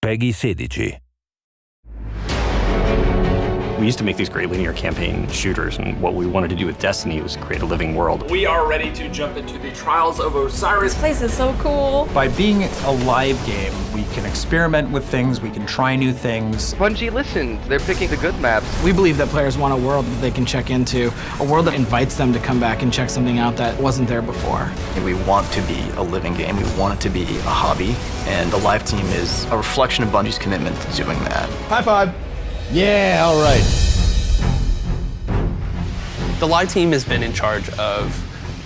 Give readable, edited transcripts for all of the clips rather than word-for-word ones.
PEGI 16. We used to make these great linear campaign shooters, and what we wanted to do with Destiny was create a living world. We are ready to jump into the Trials of Osiris. This place is so cool. By being a live game, we can experiment with things, we can try new things. Bungie listened. They're picking the good maps. We believe that players want a world that they can check into, a world that invites them to come back and check something out that wasn't there before. We want to be a living game. We want it to be a hobby, and the live team is a reflection of Bungie's commitment to doing that. High five. Yeah, all right. The live team has been in charge of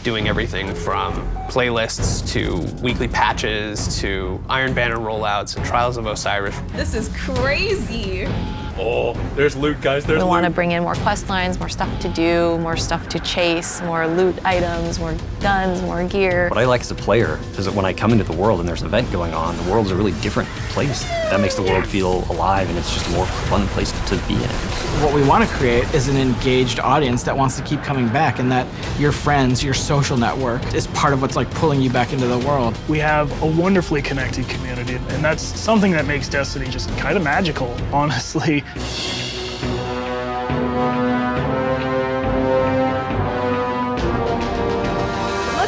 doing everything from playlists to weekly patches to Iron Banner rollouts and Trials of Osiris. This is crazy. Oh, there's loot, guys. There's We loot. want to bring in more quest lines, more stuff to do, more stuff to chase, more loot items, more guns, more gear. What I like as a player is that when I come into the world and there's an event going on, the world's a really different place. That makes the world feel alive, and it's just a more fun place to be in. What we want to create is an engaged audience that wants to keep coming back, and that your friends, your social network is part of what's like pulling you back into the world. We have a wonderfully connected community, and that's something that makes Destiny just kind of magical, honestly. Look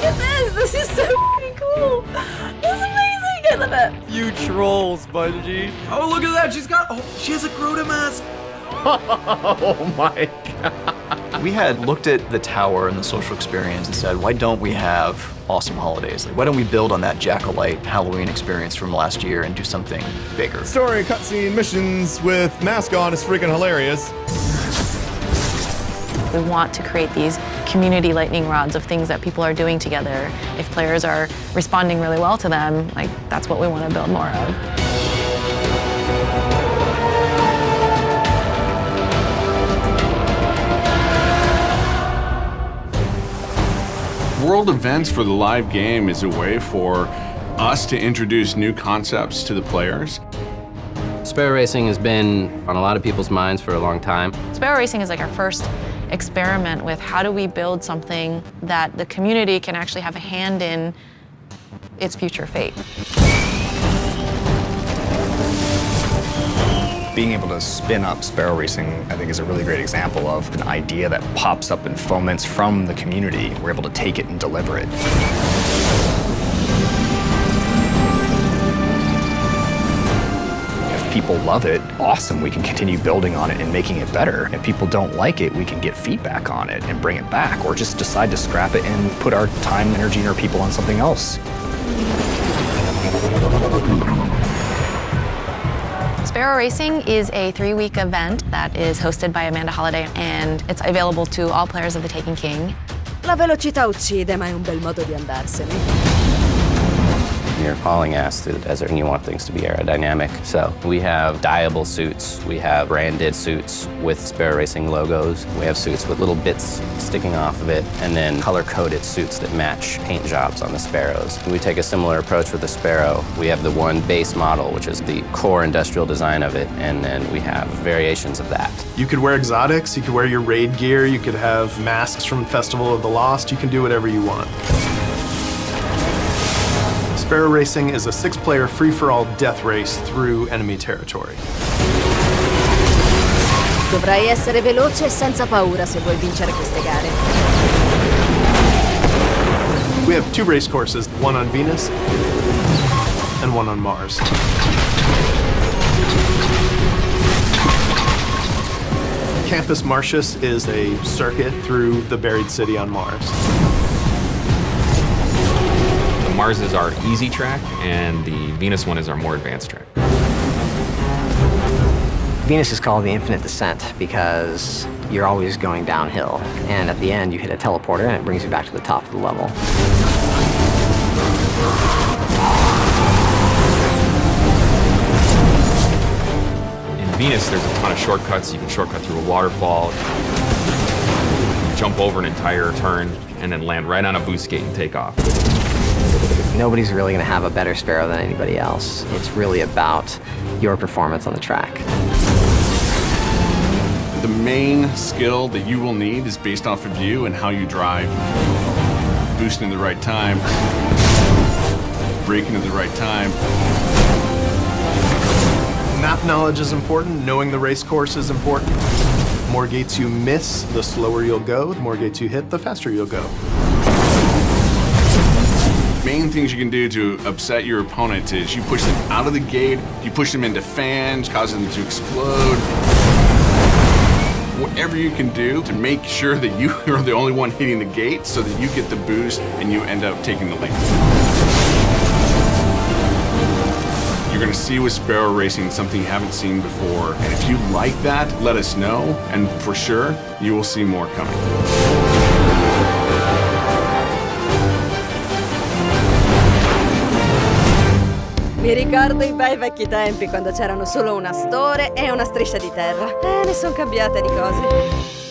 at this. This is so cool. This is amazing. I love it. You trolls, Bungie. Oh, look at that. She has a Crota mask. Oh my god. We had looked at the tower and the social experience and said, why don't we have awesome holidays? Like, why don't we build on that Jack-o'-lite Halloween experience from last year and do something bigger? Story, cutscene, missions with mask on is freaking hilarious. We want to create these community lightning rods of things that people are doing together. If players are responding really well to them, like, that's what we want to build more of. World events for the live game is a way for us to introduce new concepts to the players. Sparrow racing has been on a lot of people's minds for a long time. Sparrow racing is like our first experiment with how do we build something that the community can actually have a hand in its future fate. Being able to spin up Sparrow Racing, I think, is a really great example of an idea that pops up and foments from the community. We're able to take it and deliver it. If people love it, awesome, we can continue building on it and making it better. If people don't like it, we can get feedback on it and bring it back, or just decide to scrap it and put our time, energy, and our people on something else. Sparrow Racing is a 3-week event that is hosted by Amanda Holliday, and it's available to all players of the Taken King. La velocità uccide, ma è un bel modo di andarsene. You're hauling ass through the desert and you want things to be aerodynamic. So we have dyeable suits, we have branded suits with Sparrow Racing logos, we have suits with little bits sticking off of it, and then color-coded suits that match paint jobs on the Sparrows. We take a similar approach with the Sparrow. We have the one base model, which is the core industrial design of it, and then we have variations of that. You could wear exotics, you could wear your raid gear, you could have masks from Festival of the Lost, you can do whatever you want. Sparrow Racing is a 6-player free-for-all death race through enemy territory. Dovrai essere veloce e senza paura se vuoi vincere queste gare. We have 2 race courses, one on Venus and one on Mars. Campus Martius is a circuit through the buried city on Mars. Mars is our easy track, and the Venus one is our more advanced track. Venus is called the Infinite Descent because you're always going downhill, and at the end you hit a teleporter and it brings you back to the top of the level. In Venus, there's a ton of shortcuts. You can shortcut through a waterfall, jump over an entire turn, and then land right on a boost gate and take off. Nobody's really going to have a better Sparrow than anybody else. It's really about your performance on the track. The main skill that you will need is based off of you and how you drive. Boosting at the right time, braking at the right time. Knowledge is important. Knowing the race course is important. The more gates you miss, the slower you'll go. The more gates you hit, the faster you'll go. Main things you can do to upset your opponent is you push them out of the gate, you push them into fans, cause them to explode. Whatever you can do to make sure that you are the only one hitting the gate so that you get the boost and you end up taking the lead. You're gonna see with Sparrow Racing something you haven't seen before. And if you like that, let us know, and for sure, you will see more coming. Mi ricordo i bei vecchi tempi quando c'erano solo un astore e una striscia di terra. Ne sono cambiate di cose.